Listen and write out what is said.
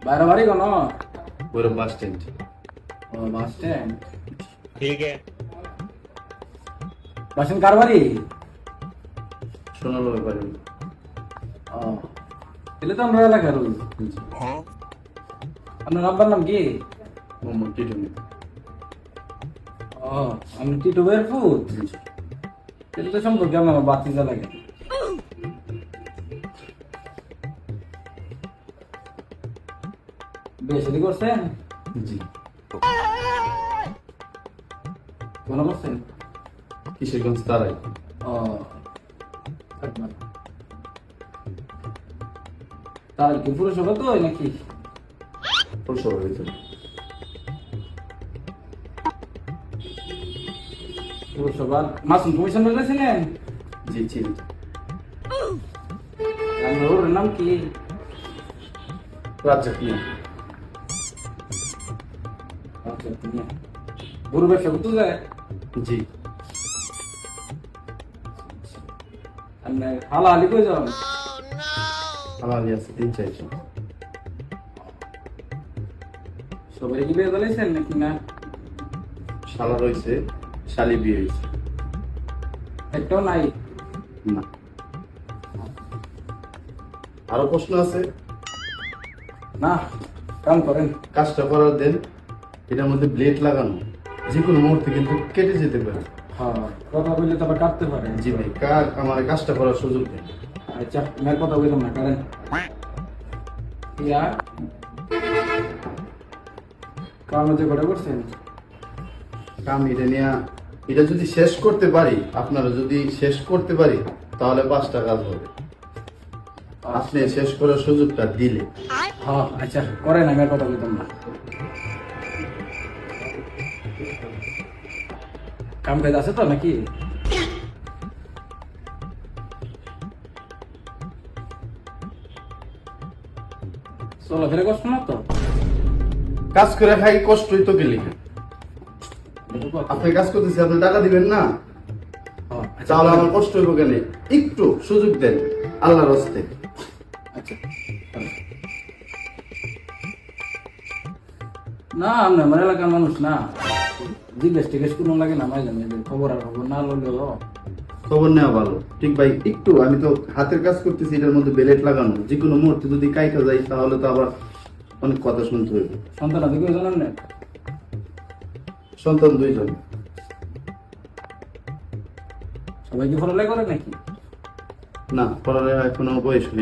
বাড়াবাড়ি কোনো ওর bus stand. ও bus stand. ठीक है। বাসন কার বাড়ি? শোনালো ব্যাপারে। ও তাহলে তো আমরা এলাকার ওই। আপনার আব্বার নাম কি? মোহাম্মদ টিটুনি। ও আমি টিটু ভাইয়ের ফুট। তাহলে তো সম্পর্কে আমার বাতিজা লাগে। বেশি করছেন? জি। কোন করছেন? কিশোরগঞ্জ তারাই। ও তার কি পুরসভা তো নাকি? পৌরসভা হয়েছে। পুরসভা মাসুম কমিশন বলেছিলেন? জি চিনি। ওর নাম কি? রাজ্জাক মিয়া। আচ্ছা তুমি গরু ব্যবসা করতে যায়? জি। আপনি হালা হালি কই যান? আমার আছে 3-4 জন। সবাই কি বিয়ে দিয়েছেন নাকি না? শালা রয়েছে, শালি বিয়ে হয়েছে। একটাও নাই? না। আরো প্রশ্ন আছে? না কাম করেন। কাজটা করার দেন। এটার মধ্যে ব্লেড লাগানো, যে কোনো মুহূর্তে কিন্তু কেটে যেতে পারে। হ্যাঁ কথা বললে তো আবার কাটতে পারে। জি ভাই, আমার কাজটা করার সুযোগ দেন। আচ্ছা মেয়ের কথা বললাম না করেন। ইয়া কাম যে করে করছেন? কাম এটা নিয়ে, এটা যদি শেষ করতে পারি, আপনারা যদি শেষ করতে পারি, তাহলে 5টা কাজ হবে। আপনি শেষ করার সুযোগটা দিলে। হ্যাঁ আচ্ছা করেন, আমি আর কথা বলতাম না। কাম কাজ আছে তো নাকি? চলাফেরা কষ্ট না তো? কাজ করে খাই, কষ্টই তো গেলি। আপনি কাজ করতেছি, আপনি টাকা দিবেন না, হ্যাঁ, আচ্ছা, তাহলে আমার কষ্ট হইব কেন? একটু সুযোগ দেন আল্লাহর হস্তে। আচ্ছা না আপনি আমার এলাকার মানুষ না, জিজ্ঞেস টিজ্ঞেস কোনো লাগে না, মাঝে মাঝে খবর আর খবর না লইলেও। খবর নেওয়া ভালো, ঠিক ভাই। একটু আমি তো হাতের কাজ করতেছি, এটার মধ্যে বেলেট লাগানো, যে কোনো মুহূর্তে যদি কাইটা যাই, তাহলে তো আবার অনেক কথা শুনতে হইবে। সন্তান আছে কেউ জানেন না? সন্তান 2 জন। সবাই কি ফলাফল করে নাকি? না, পড়ালেখা এখনো বয়স হয়নি।